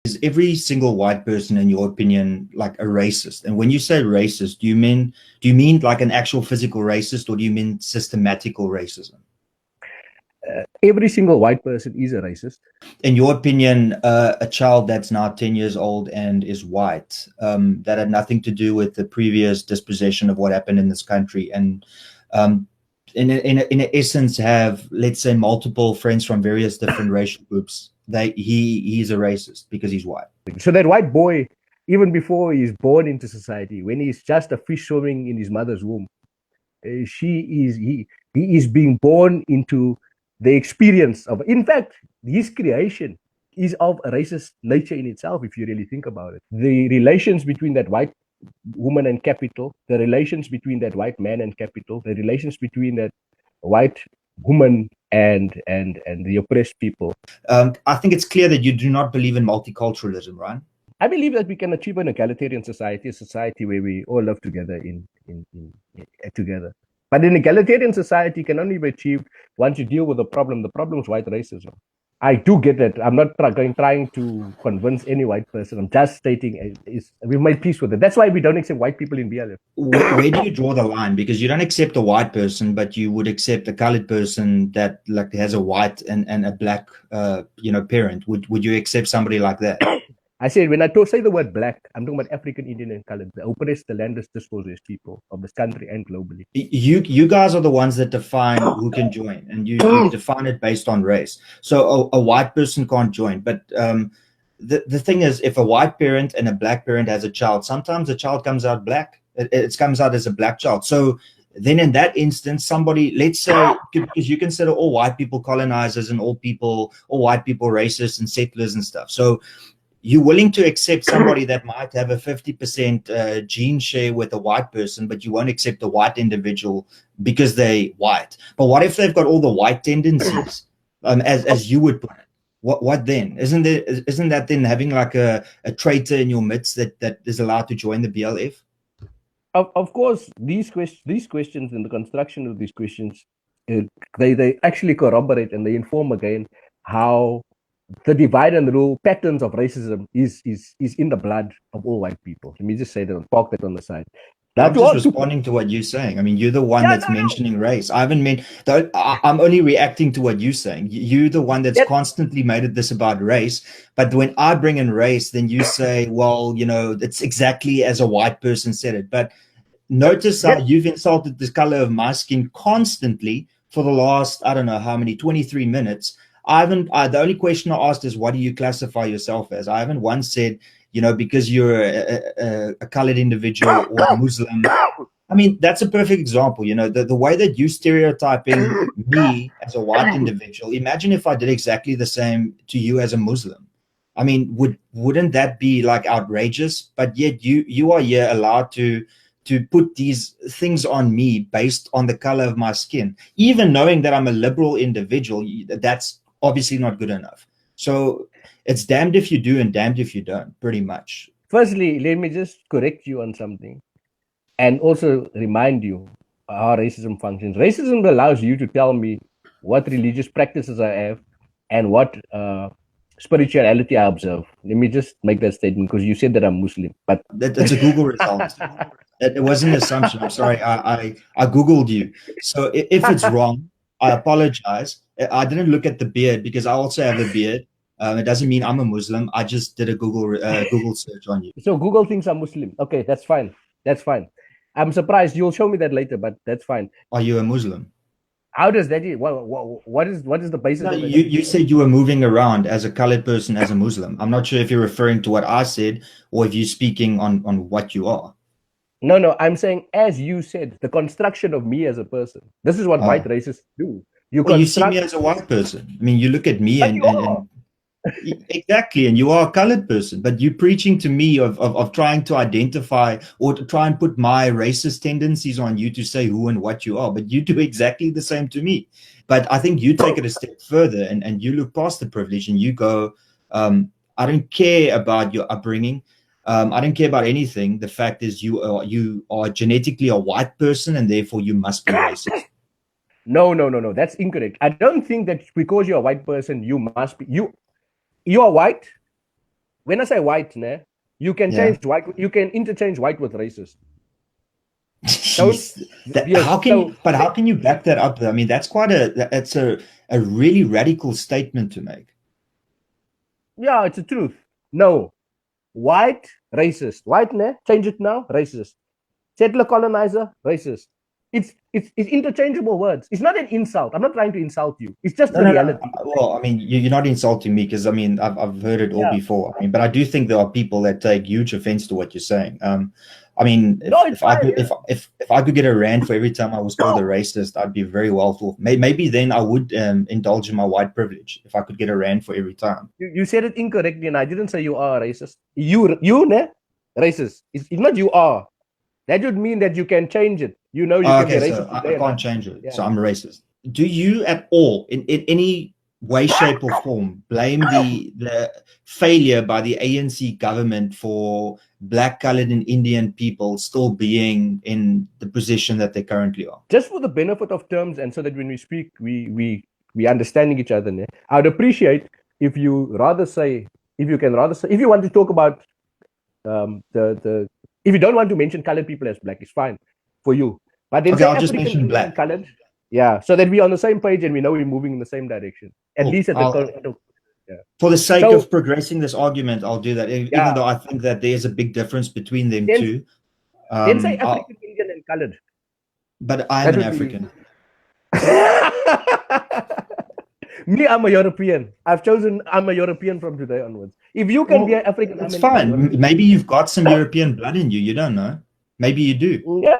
Is every single white person, in your opinion, like a racist? And when you say racist, do you mean like an actual physical racist, or do you mean systematical racism? Every single white person is a racist. In your opinion, a child that's now 10 years old and is white, that had nothing to do with the previous dispossession of what happened in this country, and um, in essence have, let's say, multiple friends from various different racial groups, he's a racist because he's white. So that white boy, even before he's born into society, when he's just a fish swimming in his mother's womb, he is being born into the experience of. In fact, his creation is of a racist nature in itself. If you really think about it, the relations between that white woman and capital, the relations between that white man and capital, the relations between that white woman and the oppressed people. I think it's clear that you do not believe in multiculturalism, right? I believe that we can achieve an egalitarian society, a society where we all live together together. But an egalitarian society can only be achieved once you deal with the problem. The problem is white racism. I do get that. I'm not trying to convince any white person. I'm just stating we've made peace with it. That's why we don't accept white people in BLF. Where do you draw the line? Because you don't accept a white person, but you would accept a colored person that like has a white and a black parent. Would you accept somebody like that? I said, when I say the word black, I'm talking about African, Indian, and colored, the oppressed, the landless, dispossessed people of this country and globally. You guys are the ones that define who can join, and you define it based on race. So a white person can't join. But the thing is, if a white parent and a black parent has a child, sometimes the child comes out black. It comes out as a black child. So then in that instance, somebody, let's say, because you consider all white people colonizers and all white people racists and settlers and stuff. So you're willing to accept somebody that might have a 50% gene share with a white person, but you won't accept a white individual because they're white. But what if they've got all the white tendencies, as you would put it? What then? Isn't that then having like a traitor in your midst that is allowed to join the BLF? Of course, these questions and the construction of these questions, they actually corroborate and they inform again how the divide and rule patterns of racism is in the blood of all white people. Let me just say that, park that on the side. I'm just responding to what you're saying. I mean, you're the one that's mentioning race. I haven't meant. I'm only reacting to what you're saying. You're the one that's constantly made it this about race. But when I bring in race, then you say, well, it's exactly as a white person said it. But notice how you've insulted the color of my skin constantly for the last, I don't know how many, 23 minutes. The only question I asked is, what do you classify yourself as? I haven't once said, because you're a colored individual or a Muslim. I mean, that's a perfect example. The way that you stereotyping me as a white individual. Imagine if I did exactly the same to you as a Muslim. I mean, wouldn't that be like outrageous? But yet you are here allowed to put these things on me based on the color of my skin, even knowing that I'm a liberal individual. That's obviously not good enough. So it's damned if you do and damned if you don't, pretty much. Firstly, let me just correct you on something and also remind you how racism functions. Racism allows you to tell me what religious practices I have and what spirituality I observe. Let me just make that statement because you said that I'm Muslim. But that's a Google result. It wasn't an assumption. I'm sorry. I Googled you. So if it's wrong, I apologize. I didn't look at the beard because I also have a beard. It doesn't mean I'm a Muslim. I just did a Google search on you. So Google thinks I'm Muslim. Okay, that's fine. That's fine. I'm surprised. You'll show me that later, but that's fine. Are you a Muslim? How does that? What is the basis? No, you said you were moving around as a colored person, as a Muslim. I'm not sure if you're referring to what I said or if you're speaking on what you are. No, I'm saying, as you said, the construction of me as a person. This is what white racists do. You see me as a white person. I mean, you look at me and exactly, and you are a colored person, but you're preaching to me of trying to identify or to try and put my racist tendencies on you to say who and what you are, but you do exactly the same to me. But I think you take it a step further and you look past the privilege and you go, I don't care about your upbringing. I don't care about anything. The fact is you are genetically a white person and therefore you must be racist. No. That's incorrect. I don't think that because you're a white person, you must be. You are white. When I say white, ne, you can change white. You can interchange white with racist. Don't. Jeez. That, Yes. how can you back that up? I mean, that's a really radical statement to make. Yeah, it's the truth. No, white racist. White, ne? Change it now. Racist. Settler colonizer. Racist. It's interchangeable words. It's not an insult. I'm not trying to insult you. It's just the No, no, no. reality. Well, I mean, you're not insulting me because I mean, I've heard it all Yeah. before. I mean, but I do think there are people that take huge offense to what you're saying. I mean, No, it's if I fine. could, if I could get a rand for every time I was called a racist, I'd be very well off. Maybe then I would indulge in my white privilege if I could get a rand for every time. You said it incorrectly, and I didn't say you are a racist. You ne? Racist. It's not you are. That would mean that you can change it. You know, you can be Okay, racist so I today. can't change it. Yeah. So I'm a racist. Do you at all, in any way, shape, or form, blame the failure by the ANC government for black, colored, and Indian people still being in the position that they currently are? Just for the benefit of terms, and so that when we speak, we understanding each other. Ne? I would appreciate if you rather say, if you want to talk about the if you don't want to mention colored people as black, it's fine for you. But then Okay, say I'll just African mention Indian black. colored. Yeah, so that we're on the same page and we know we're moving in the same direction. At Cool. least at the For the sake of progressing this argument, I'll do that. Yeah. Even though I think that there's a big difference between them two. Then say African Indian and colored. But I'm an African. Me, I'm a European. I'm a European from today onwards. If you can be an African, it's fine. Maybe you've got some European blood in you. You don't know. Maybe you do. Yeah.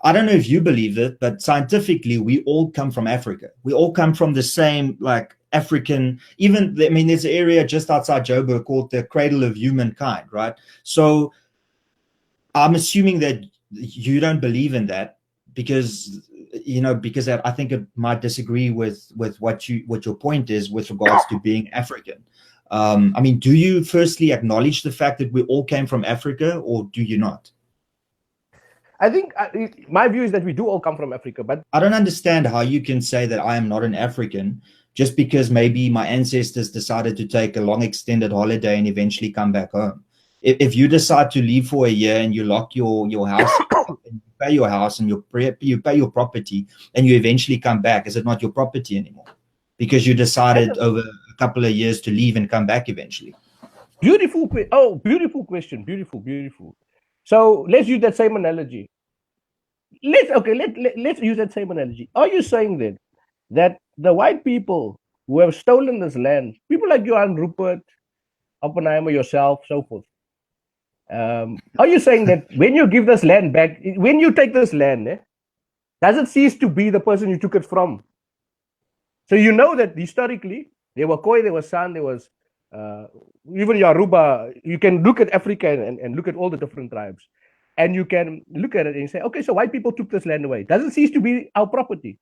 I don't know if you believe it, but scientifically, we all come from Africa. We all come from the same, like, African, even, I mean, there's an area just outside Joburg called the cradle of humankind, right? So I'm assuming that you don't believe in that because, because I think it might disagree with what your point is with regards to being African. I mean, do you firstly acknowledge the fact that we all came from Africa, or do you not? I think my view is that we do all come from Africa, but I don't understand how you can say that I am not an African just because maybe my ancestors decided to take a long extended holiday and eventually come back home. If you decide to leave for a year and you lock your house, and you pay your house and you pay your property and you eventually come back, is it not your property anymore? Because you decided over a couple of years to leave and come back eventually. Beautiful question. Beautiful. So let's use that same analogy. Let's use that same analogy. Are you saying then that the white people who have stolen this land, people like Johan Rupert, Oppenheimer, yourself, so forth, are you saying that when you give this land back, when you take this land, does it cease to be the person you took it from? So you know that historically there were Khoi, there was San, there was even Yoruba. You can look at Africa and look at all the different tribes, and you can look at it and say, okay, so white people took this land away. Doesn't cease to be our property.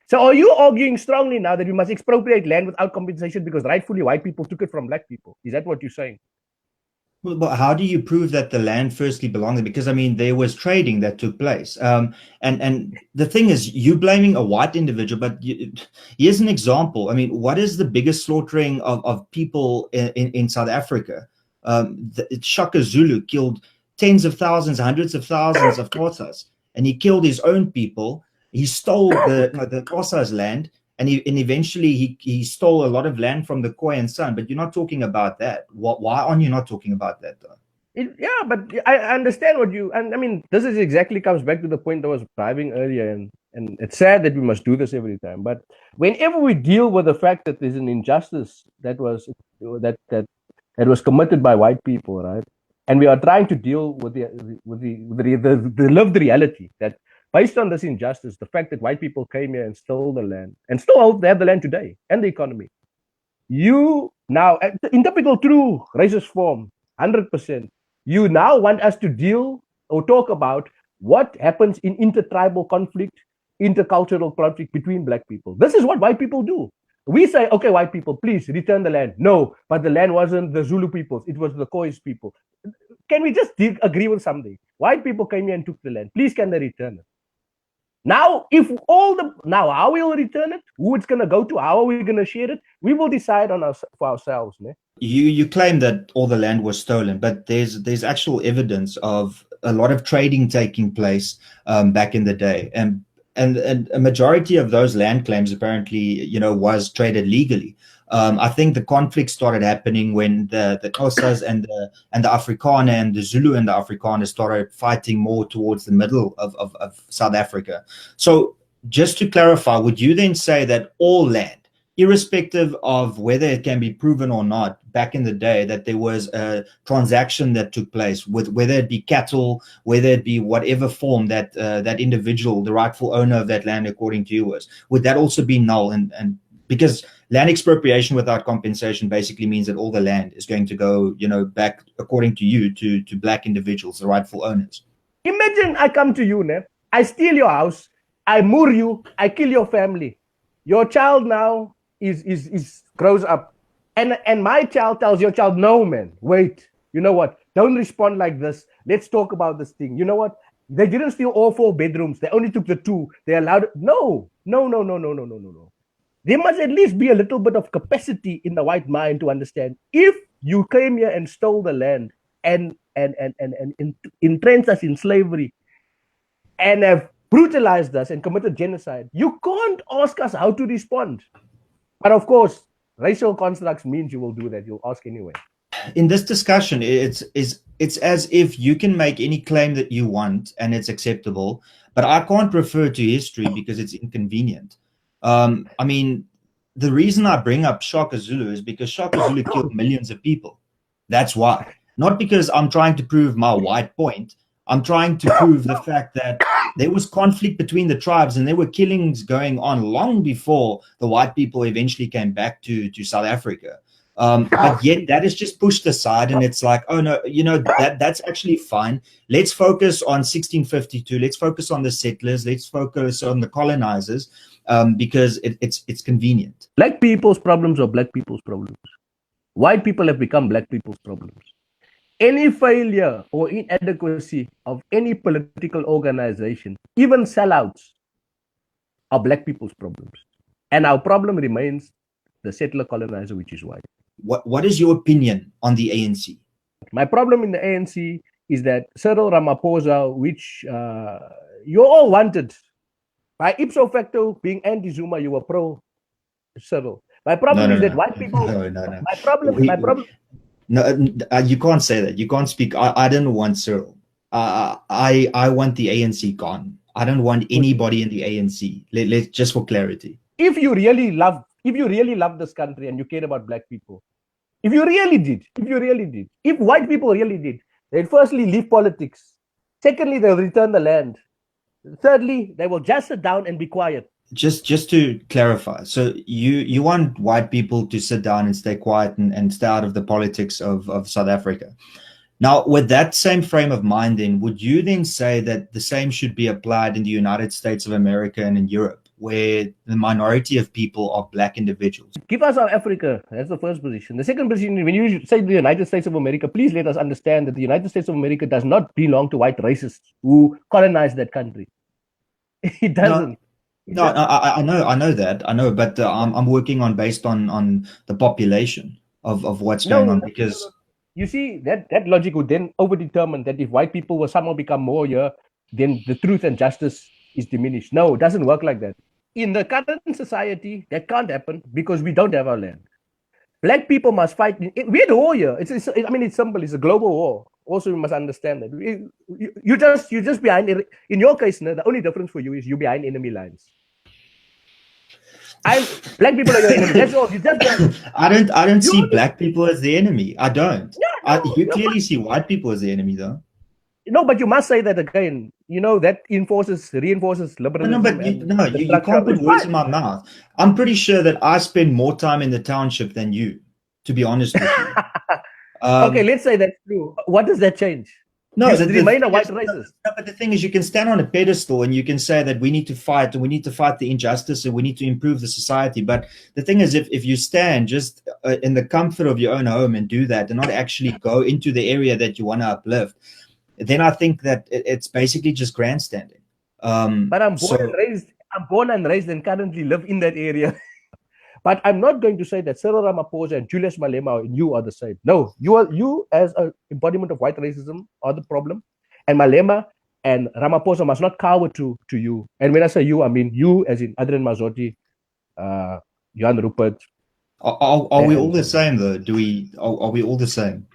So are you arguing strongly now that we must expropriate land without compensation because rightfully white people took it from black people? Is that what you're saying? Well, but how do you prove that the land firstly belonged? Because I mean, there was trading that took place, and the thing is, you blaming a white individual. But here's an example. I mean, what is the biggest slaughtering of people in South Africa? Shaka Zulu killed tens of thousands, hundreds of thousands of Xhosas, and he killed his own people. He stole the Xhosa's land. And eventually he stole a lot of land from the Khoi and San, but you're not talking about that. Why are you not talking about that though? But I understand what you, and I mean, this is exactly comes back to the point I was driving earlier, and it's sad that we must do this every time. But whenever we deal with the fact that there's an injustice that was committed by white people, right, and we are trying to deal with the lived reality that, based on this injustice, the fact that white people came here and stole the land and still have the land today and the economy, you now, in typical true racist form, 100%, you now want us to deal or talk about what happens in intertribal conflict, intercultural conflict between black people. This is what white people do. We say, okay, white people, please return the land. No, but the land wasn't the Zulu people's, it was the Khoi's people. Can we just agree with something? White people came here and took the land. Please, can they return it? Now, how we'll return it, who it's going to go to, how are we going to share it, we will decide for ourselves. Ne? you claim that all the land was stolen, but there's actual evidence of a lot of trading taking place back in the day, and a majority of those land claims apparently, was traded legally. I think the conflict started happening when the Xhosas and the Afrikaner and the Zulu and the Afrikaner started fighting more towards the middle of South Africa. So just to clarify, would you then say that all land, irrespective of whether it can be proven or not, back in the day, that there was a transaction that took place with, whether it be cattle, whether it be whatever form that that individual, the rightful owner of that land, according to you, was, would that also be null? And because land expropriation without compensation basically means that all the land is going to go, back, according to you, to black individuals, the rightful owners. Imagine I come to you, ne? I steal your house, I moor you, I kill your family. Your child now is grows up, and my child tells your child, no, man, wait, you know what? Don't respond like this. Let's talk about this thing. You know what? They didn't steal all 4 bedrooms. They only took the 2. They allowed it. No. There must at least be a little bit of capacity in the white mind to understand, if you came here and stole the land and entrenched us in slavery and have brutalized us and committed genocide, you can't ask us how to respond. But of course, racial constructs means you will do that. You'll ask anyway. In this discussion, it's as if you can make any claim that you want and it's acceptable, but I can't refer to history because it's inconvenient. I mean, the reason I bring up Shaka Zulu is because Shaka Zulu killed millions of people. That's why. Not because I'm trying to prove my white point. I'm trying to prove the fact that there was conflict between the tribes and there were killings going on long before the white people eventually came back to South Africa. But yet that is just pushed aside, and it's like, oh no, that's actually fine. Let's focus on 1652. Let's focus on the settlers. Let's focus on the colonizers, because it's convenient. Black people's problems are black people's problems. White people have become black people's problems. Any failure or inadequacy of any political organization, even sellouts, are black people's problems. And our problem remains the settler colonizer, which is white. What is your opinion on the ANC? My problem in the ANC is that Cyril Ramaphosa, which you all wanted, by ipso facto, being anti-Zuma, you were pro-Cyril. My problem is that white people... No. My problem... No, you can't say that. You can't speak. I didn't want Cyril. I want the ANC gone. I don't want anybody in the ANC. Let's just for clarity. If you really love this country and you care about black people, if white people really did, they'd firstly leave politics. Secondly, they'll return the land. Thirdly, they will just sit down and be quiet. Just to clarify, so you want white people to sit down and stay quiet and stay out of the politics of South Africa. Now, with that same frame of mind, then, would you then say that the same should be applied in the United States of America and in Europe, where the minority of people are black individuals? Give us South Africa. That's the first position. The second position, when you say the United States of America, please let us understand that the United States of America does not belong to white racists who colonized that country. It doesn't. No, I know that. I know, but I'm working on based on the population of what's going on, because you see that logic would then overdetermine that if white people will somehow become more here, then the truth and justice is diminished. No, it doesn't work like that. In the current society, that can't happen because we don't have our land. Black people must fight. We're the war here. It's simple. It's a global war. Also, we must understand that you just behind. In your case, the only difference for you is you behind enemy lines. Black people are your enemy. That's all. I don't see black people as the enemy. I don't. You clearly see white people as the enemy, though. No, but you must say that again. That reinforces liberalism. No, but you can't put words in my mouth. I'm pretty sure that I spend more time in the township than you, to be honest with you. Okay, let's say that's true. What does that change? No, remain a white racist. No, but the thing is, you can stand on a pedestal and you can say that we need to fight and we need to fight the injustice and we need to improve the society. But the thing is, if you stand just in the comfort of your own home and do that and not actually go into the area that you want to uplift, then I think that it's basically just grandstanding. But I'm born and raised and currently live in that area. But I'm not going to say that Cyril Ramaphosa and Julius Malema and you are the same. No, you as an embodiment of white racism are the problem, and Malema and Ramaphosa must not cower to you. And when I say you, I mean you as in Adrian Mazotti, Jan Rupert. Are we all the same though? Are we all the same?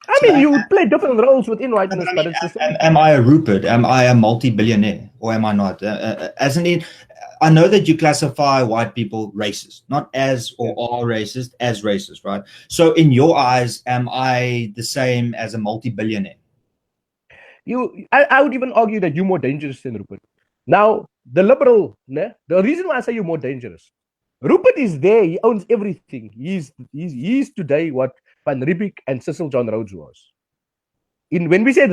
I mean, you play different roles within whiteness, but it's the same. Am I a Rupert? Am I a multi-billionaire, or am I not? As in, I know that you classify white people racist, not as or are racist, as racist, right? So, in your eyes, am I the same as a multi-billionaire? I would even argue that you're more dangerous than Rupert. Now, the liberal, the reason why I say you're more dangerous, Rupert is there. He owns everything. He's today what Van Riebeeck and Cecil John Rhodes was. When we say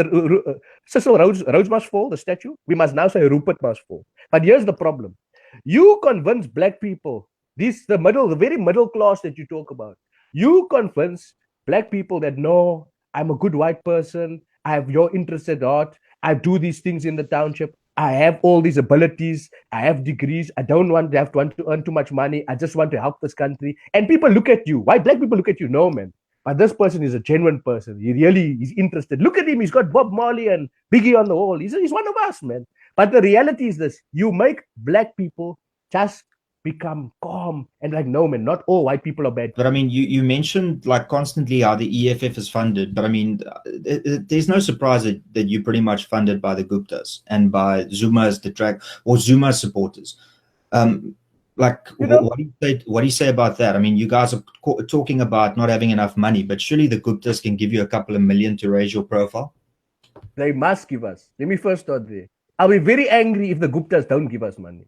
Cecil Rhodes must fall, the statue, we must now say Rupert must fall. But here's the problem. You convince black people, the very middle class that you talk about, you convince black people that no, I'm a good white person, I have your interests at heart, I do these things in the township, I have all these abilities, I have degrees, I don't want to earn too much money, I just want to help this country. And people look at you, white black people look at you, no man, but this person is a genuine person. He's interested. Look at him. He's got Bob Marley and Biggie on the wall. He's one of us, man. But the reality is this. You make black people just become calm and like, no, man, not all white people are bad. But I mean, you mentioned like constantly how the EFF is funded. But I mean, there's no surprise that you're pretty much funded by the Guptas and by Zuma's Zuma's supporters. What do you say about that? I mean, you guys are talking about not having enough money, but surely the Guptas can give you a couple of million to raise your profile. They must give us. Let me first start there. I'll be very angry if the Guptas don't give us money.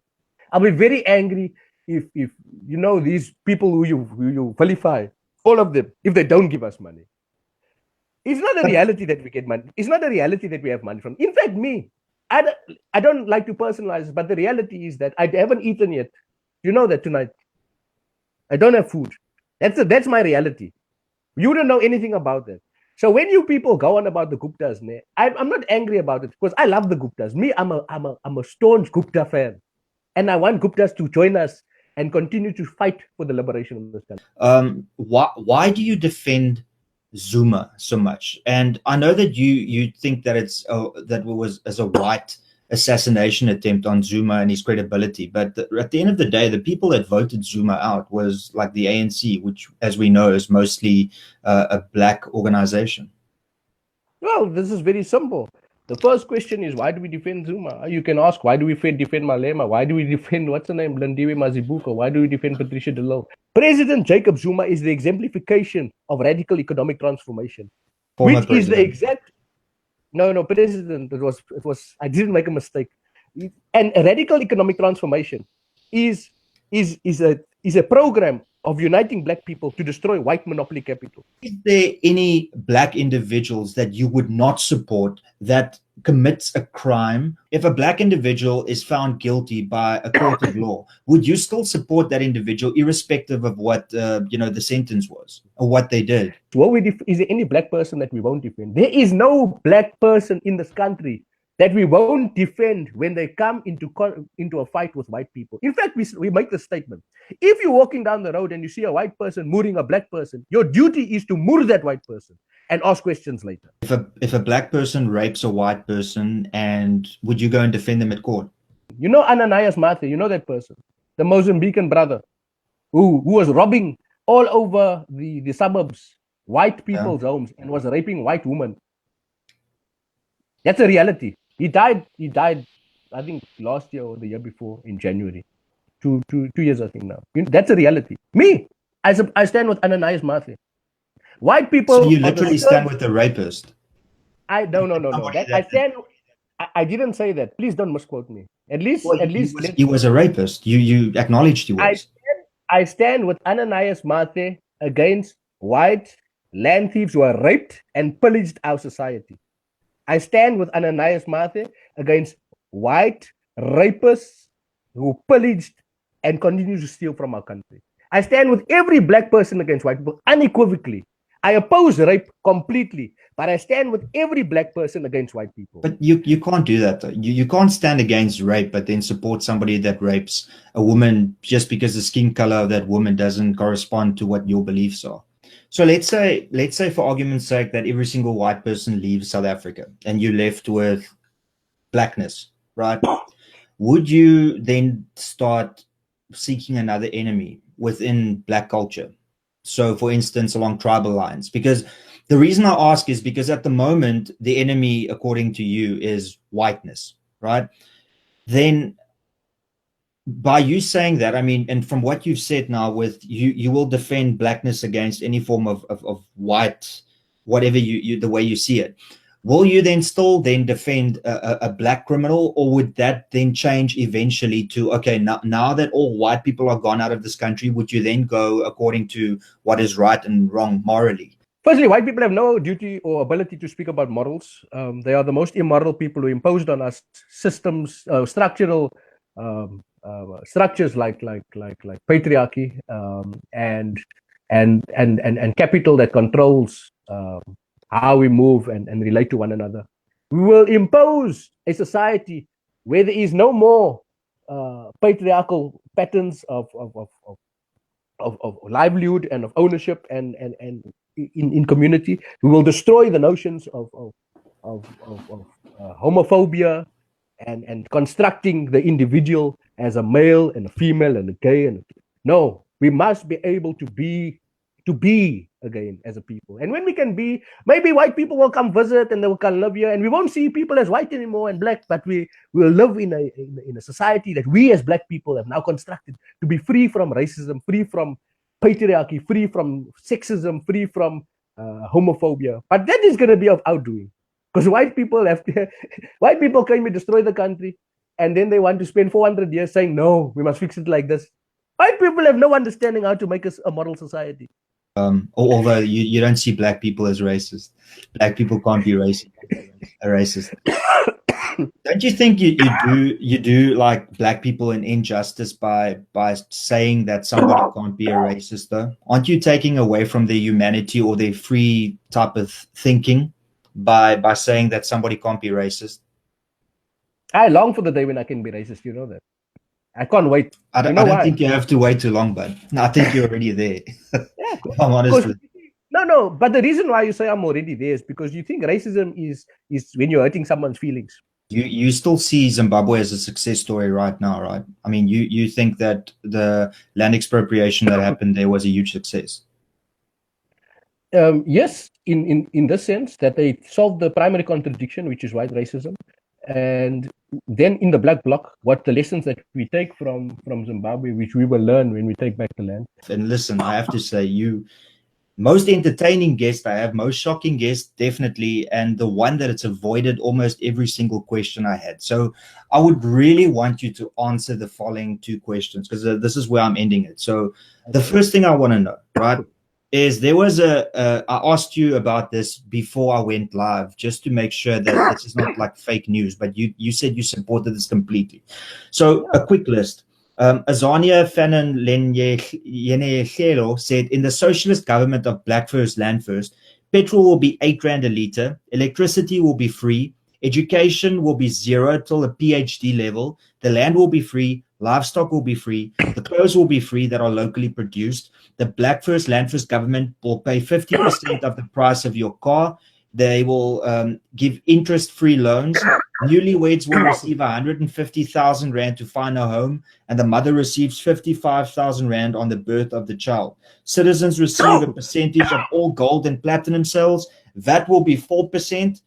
I'll be very angry if these people who you vilify, all of them, if they don't give us money. It's not a reality that we get money. It's not a reality that we have money from. In fact, I don't like to personalize, but the reality is that I haven't eaten yet. You know that tonight. I don't have food. That's my reality. You don't know anything about that. So when you people go on about the Guptas, I'm not angry about it because I love the Guptas. I'm a staunch Gupta fan, and I want Guptas to join us and continue to fight for the liberation of this country. Why do you defend Zuma so much? And I know that you think that that was as a white assassination attempt on Zuma and his credibility. But at the end of the day, the people that voted Zuma out was like the ANC, which, as we know, is mostly a black organization. Well, this is very simple. The first question is, why do we defend Zuma? You can ask, why do we defend Malema? Why do we defend, what's the name, Lindiwe Mazibuko? Why do we defend Patricia de Lille? President Jacob Zuma is the exemplification of radical economic transformation, which is the exact... No, President, it was. I didn't make a mistake. And a radical economic transformation is a program of uniting black people to destroy white monopoly capital. Is there any black individuals that you would not support that commits a crime? If a black individual is found guilty by a court of law, would you still support that individual irrespective of what the sentence was or what they did? Is there any black person that we won't defend? There is no black person in this country that we won't defend when they come into a fight with white people. In fact, we make the statement. If you're walking down the road and you see a white person murdering a black person, your duty is to murder that white person and ask questions later. If a black person rapes a white person, and would you go and defend them at court? You know Ananias Mate, you know that person, the Mozambican brother who was robbing all over the suburbs, white people's homes, and was raping white women. That's a reality. He died, I think, last year or the year before in January. 2 years, I think now. That's a reality. Me, I stand with Ananias Mate. White people... So you literally stand with the rapist? No. I didn't say that. Please don't misquote me. He was a rapist. You acknowledged he was. I stand with Ananias Mate against white land thieves who are raped and pillaged our society. I stand with Ananias Mate against white rapists who pillaged and continue to steal from our country. I stand with every black person against white people unequivocally. I oppose rape completely, but I stand with every black person against white people. But you can't do that though. You can't stand against rape, but then support somebody that rapes a woman just because the skin color of that woman doesn't correspond to what your beliefs are. So let's say for argument's sake that every single white person leaves South Africa and you're left with blackness, right? Would you then start seeking another enemy within black culture? So, for instance, along tribal lines, because the reason I ask is because at the moment, the enemy, according to you, is whiteness, right? Then by you saying that, I mean, and from what you've said now, with you will defend blackness against any form of white, whatever you the way you see it. Will you then still then defend a black criminal, or would that then change eventually to, okay, now that all white people are gone out of this country, would you then go according to what is right and wrong morally? Firstly, white people have no duty or ability to speak about morals. They are the most immoral people who imposed on us systems, structural structures like patriarchy, and capital that controls how we move and relate to one another. We will impose a society where there is no more patriarchal patterns of livelihood and of ownership and in community. We will destroy the notions of homophobia and constructing the individual as a male and a female and a gay. And no, we must be able to be again as a people. And when we can be, maybe white people will come visit and they will come live here, and we won't see people as white anymore and black, but we will live in a society that we as black people have now constructed to be free from racism, free from patriarchy, free from sexism, free from homophobia. But that is going to be of outdoing, because white people white people came and destroy the country, and then they want to spend 400 years saying, no, we must fix it like this. White people have no understanding how to make us a model society. Although you don't see black people as racist. Black people can't be racist. Don't you think you do like black people an injustice by saying that somebody can't be a racist though? Aren't you taking away from their humanity or their free type of thinking by saying that somebody can't be racist? I long for the day when I can be racist, you know that. I can't wait. I don't think you have to wait too long, bud. I think you're already there. Yeah, I'm honest with you. No, but the reason why you say I'm already there is because you think racism is when you're hurting someone's feelings. You still see Zimbabwe as a success story right now, right? I mean, you think that the land expropriation that happened there was a huge success. Yes, in the sense that they solved the primary contradiction, which is white racism. And then in the black bloc, what the lessons that we take from Zimbabwe, which we will learn when we take back the land. And listen, I have to say, most entertaining guest I have, most shocking guest, definitely, and the one that it's avoided almost every single question I had. So I would really want you to answer the following two questions, because this is where I'm ending it. So the first thing I want to know, right, is there was I asked you about this before I went live, just to make sure that this is not like fake news, but you said you supported this completely. So a quick list. Azania Fanon Yenehelo said, in the socialist government of Black First, Land First, petrol will be 8 rand a litre, electricity will be free, education will be zero till a PhD level, the land will be free, livestock will be free, the clothes will be free that are locally produced, the Black First, Land First government will pay 50% of the price of your car, they will give interest-free loans, newlyweds will receive 150,000 rand to find a home, and the mother receives 55,000 rand on the birth of the child. Citizens receive a percentage of all gold and platinum sales. VAT will be 4%,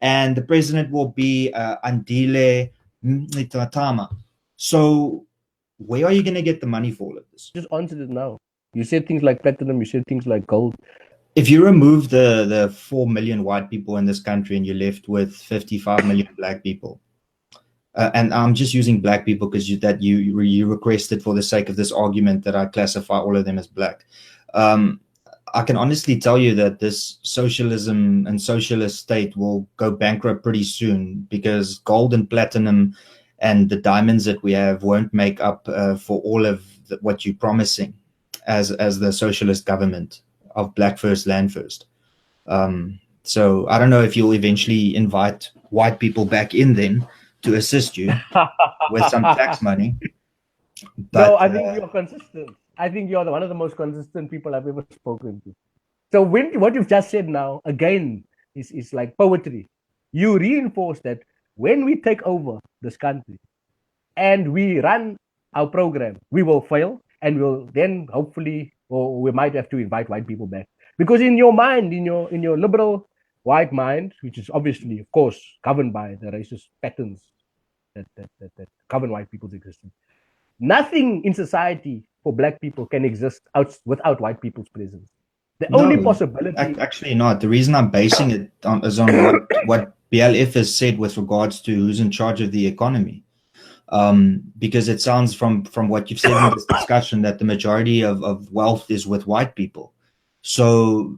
and the president will be Andile Mngxitama. So where are you going to get the money for all of this? Just answered it now. You said things like platinum, you said things like gold. If you remove the 4 million white people in this country and you're left with 55 million black people, and I'm just using black people because you requested for the sake of this argument that I classify all of them as black. I can honestly tell you that this socialism and socialist state will go bankrupt pretty soon, because gold and platinum and the diamonds that we have won't make up for all of what you're promising as the socialist government. of Black First, Land First. So I don't know if you'll eventually invite white people back in then to assist you with some tax money. No, But I think you're consistent. I think you're one of the most consistent people I've ever spoken to. So what you've just said now, again, is like poetry. You reinforce that when we take over this country and we run our program, we will fail and we'll then hopefully, or we might have to invite white people back. Because in your mind, in your liberal white mind, which is obviously, of course, governed by the racist patterns that govern white people's existence, nothing in society for black people can exist without white people's presence. The only no, possibility, actually not. The reason I'm basing it on is on what BLF has said with regards to who's in charge of the economy. Because it sounds from what you've said in this discussion that the majority of wealth is with white people. So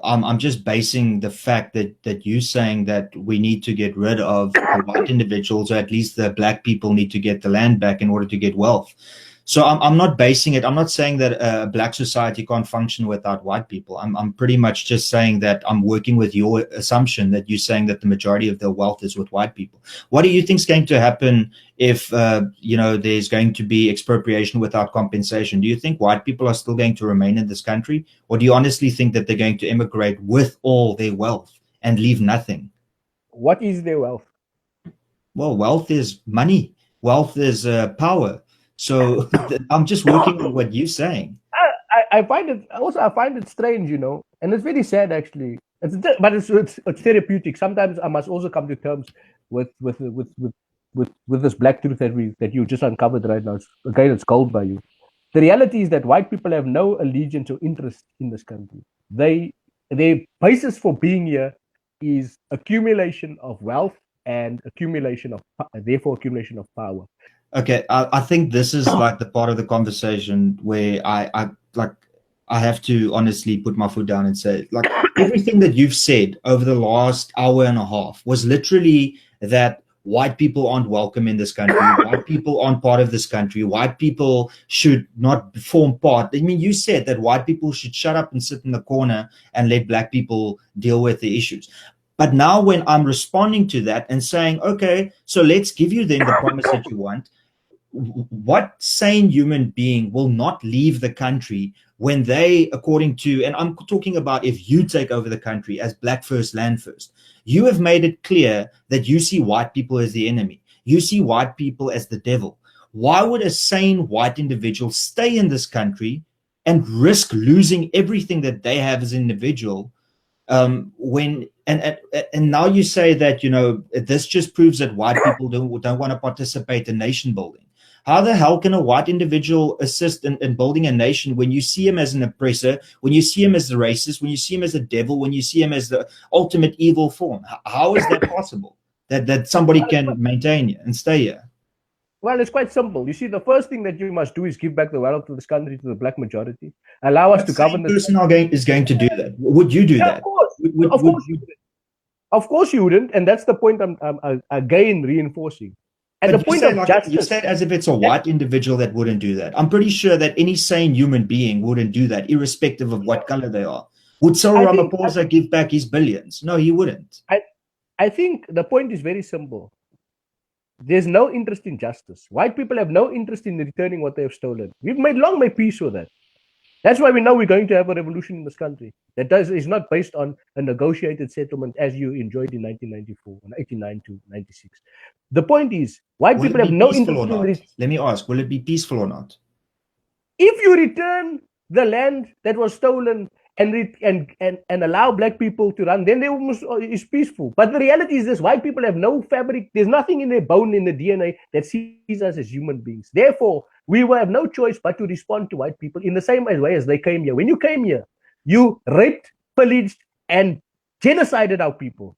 I'm just basing the fact that you saying that we need to get rid of the white individuals, or at least the black people need to get the land back in order to get wealth. So I'm not basing it. I'm not saying that a black society can't function without white people. I'm pretty much just saying that I'm working with your assumption that you're saying that the majority of the wealth is with white people. What do you think is going to happen if there's going to be expropriation without compensation? Do you think white people are still going to remain in this country, or do you honestly think that they're going to immigrate with all their wealth and leave nothing? what is their wealth? Well, wealth is money. Wealth is power. So I'm just working on what you're saying. I find it strange, and it's very sad actually. But it's therapeutic. Sometimes I must also come to terms with this black truth that you just uncovered right now. It's gold by you. The reality is that white people have no allegiance or interest in this country. Their basis for being here is accumulation of wealth and accumulation of power. Okay, I think this is like the part of the conversation where I have to honestly put my foot down and say, like, everything that you've said over the last hour and a half was literally that white people aren't welcome in this country, white people aren't part of this country, white people should not form part. I mean, you said that white people should shut up and sit in the corner and let black people deal with the issues. But now when I'm responding to that and saying, okay, so let's give you then the promise that you want, what sane human being will not leave the country when they, according to, and I'm talking about if you take over the country as Black First, Land First, you have made it clear that you see white people as the enemy. You see white people as the devil. Why would a sane white individual stay in this country and risk losing everything that they have as an individual when and now you say that this just proves that white people don't want to participate in nation building? How the hell can a white individual assist in building a nation when you see him as an oppressor, when you see him as the racist, when you see him as a devil, when you see him as the ultimate evil form? How is that possible that somebody can maintain and stay here? Well, it's quite simple. You see, the first thing that you must do is give back the wealth of this country to the black majority. Allow us to govern this. Person is going to do that. Would you do that? Of course. Of course you wouldn't. And that's the point I'm again reinforcing. And the point of justice. You said as if it's a white individual that wouldn't do that. I'm pretty sure that any sane human being wouldn't do that, irrespective of what color they are. Would Cyril Ramaphosa give back his billions? No, he wouldn't. I think the point is very simple. There's no interest in justice. White people have no interest in returning what they have stolen. We've long made peace with that. That's why we know we're going to have a revolution in this country. That is not based on a negotiated settlement as you enjoyed in 1994, 1989 to 96. The point is, white people have no interest in it. Let me ask, will it be peaceful or not? If you return the land that was stolen and allow black people to run, then it's peaceful. But the reality is this: white people have no fabric. There's nothing in their bone, in the DNA that sees us as human beings. Therefore, we will have no choice but to respond to white people in the same way as they came here. When you came here, you raped, pillaged, and genocided our people.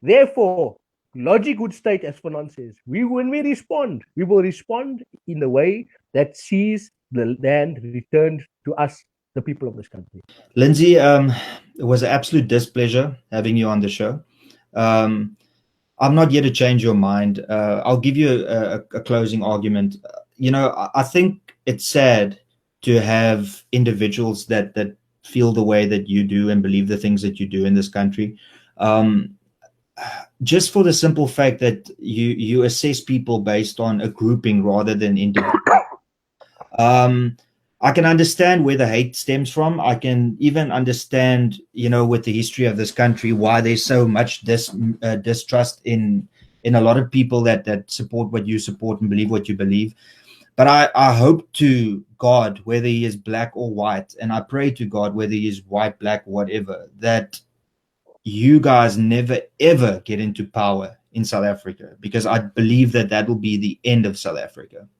Therefore, logic would state, as Fanon says, when we respond, we will respond in a way that sees the land returned to us, the people of this country. Lindsay, it was an absolute displeasure having you on the show. I'm not here to change your mind. I'll give you a closing argument. I think it's sad to have individuals that feel the way that you do and believe the things that you do in this country. Um, just for the simple fact that you assess people based on a grouping rather than individual. Um, I can understand where the hate stems from. I can even understand, with the history of this country, why there's so much distrust in a lot of people that support what you support and believe what you believe. But I hope to God, whether he is black or white, and I pray to God, whether he is white, black, whatever, that you guys never ever get into power in South Africa, because I believe that will be the end of South Africa.